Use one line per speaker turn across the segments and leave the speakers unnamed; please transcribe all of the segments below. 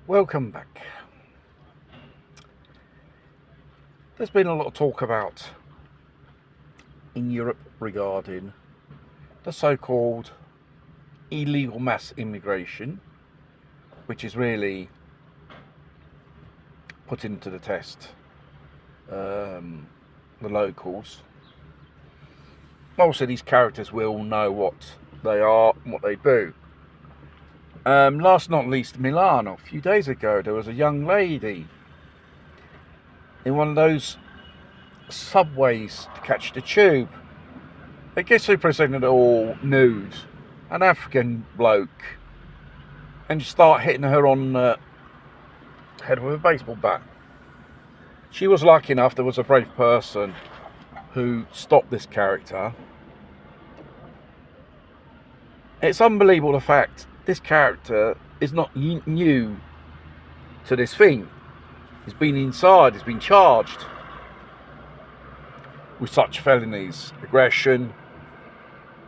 Welcome back. There's been a lot of talk about in Europe regarding the so-called illegal mass immigration, which is really putting to the test the locals. Most of these characters will know what they are and what they do. Last not least, Milano. A few days ago, there was a young lady in one of those subways to catch the tube. I guess who presented all nude? An African bloke. And you start hitting her on the head with a baseball bat. She was lucky enough, there was a brave person who stopped this character. It's unbelievable the fact this character is not new to this thing. He's been inside, he's been charged with such felonies, aggression,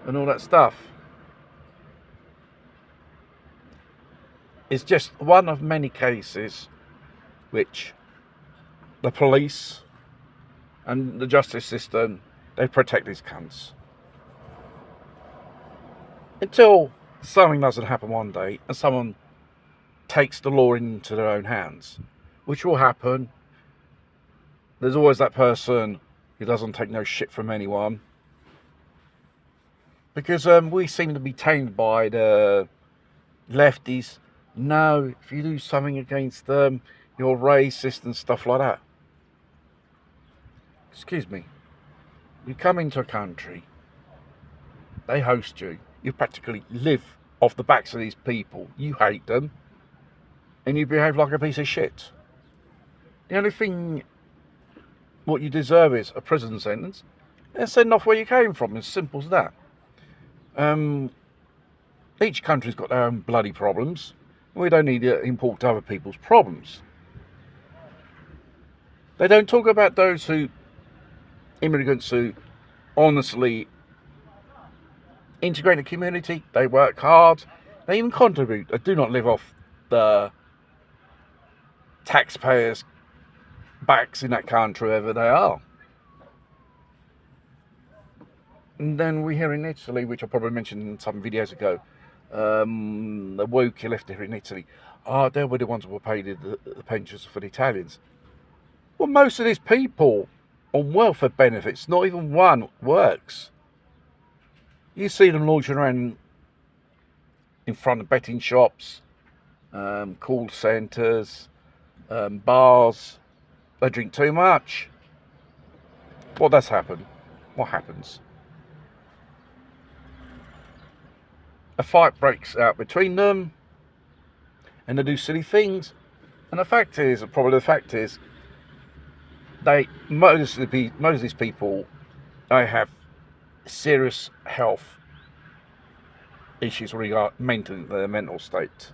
and all that stuff. It's just one of many cases which the police and the justice system, they protect these cunts. Until something doesn't happen one day and someone takes the law into their own hands, which will happen. There's always that person who doesn't take no shit from anyone. Because we seem to be tamed by the lefties. No, if you do something against them, you're racist and stuff like that. Excuse me. You come into a country, they host you. You practically live off the backs of these people. You hate them, and you behave like a piece of shit. The only thing what you deserve is a prison sentence and send off where you came from. As simple as that. Each country's got their own bloody problems. We don't need to import other people's problems. They don't talk about those immigrants who honestly integrate the community. They work hard. They even contribute. They do not live off the taxpayers' backs in that country, wherever they are. And then we hear in Italy, which I probably mentioned in some videos ago, the woke left here in Italy. They were the ones who were paid the pensions for the Italians. Well, most of these people on welfare benefits, not even one works. You see them launching around in front of betting shops, call centres, bars. They drink too much. What does happen? What happens? A fight breaks out between them, and they do silly things. And the fact is, most of these people, they have serious health issues regarding their mental state.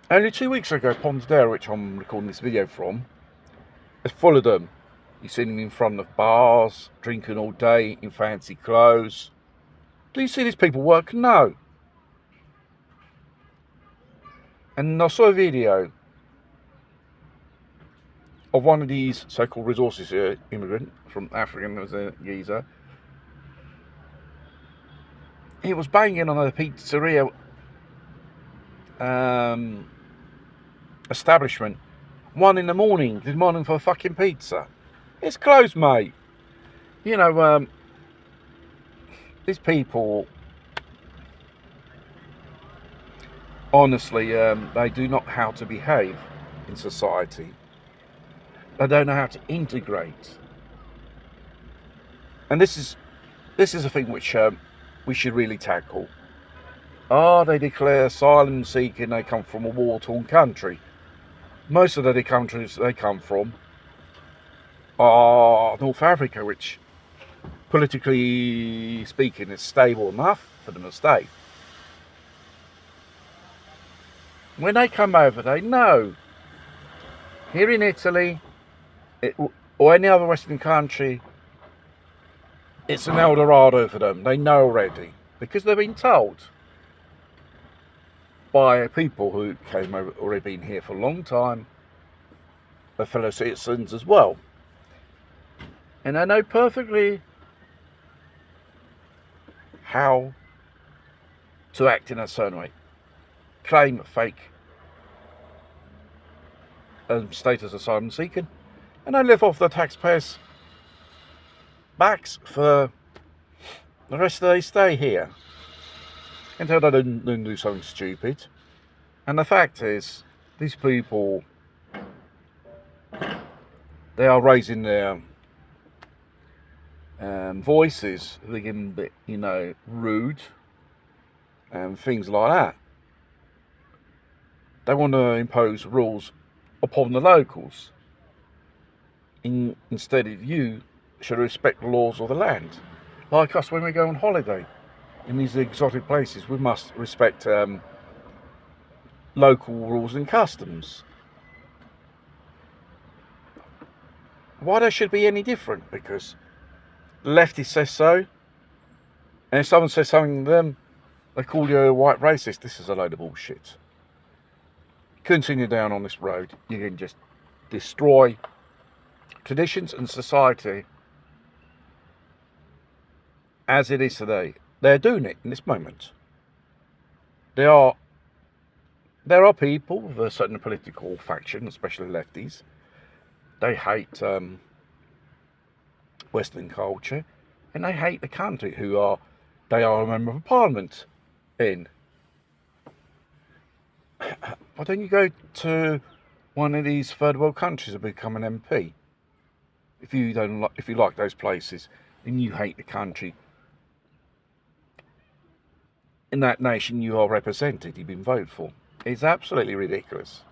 Only 2 weeks ago, Ponsdale, which I'm recording this video from, is full of them. You see them in front of bars, drinking all day in fancy clothes. Do you see these people work? No. And I saw a video of one of these so-called resources immigrant from Africa. There was a geezer. He was banging on a pizzeria establishment 1 a.m, demanding for a fucking pizza. It's closed, mate. You know, these people, honestly, they do not know how to behave in society. They don't know how to integrate. And this is a thing which we should really tackle. They declare asylum seeking, they come from a war-torn country. Most of the countries they come from are North Africa, which, politically speaking, is stable enough for them to stay. When they come over, they know. Here in Italy, or any other Western country, it's an El Dorado for them. They know already, because they've been told. by people who came over, already been here for a long time, their fellow citizens as well. And they know perfectly how to act in a certain way. Claim fake status asylum seeking, and they live off the taxpayers' backs for the rest of their stay here until they don't do something stupid. And the fact is, these people, they are raising their voices, they're getting a bit, rude and things like that. They want to impose rules upon the locals. Instead of you should respect the laws of the land. Like us when we go on holiday in these exotic places, we must respect local rules and customs. Why they should be any different? Because the lefty says so, and if someone says something to them, they call you a white racist. This is a load of bullshit. Continue down on this road, you can just destroy traditions and society as it is today. They're doing it in this moment. There are people of a certain political faction, especially lefties. They hate Western culture, and they hate the country they are a member of parliament in. Why don't you go to one of these third world countries and become an MP? If you like those places and you hate the country in that nation you are represented, you've been voted for. It's absolutely ridiculous.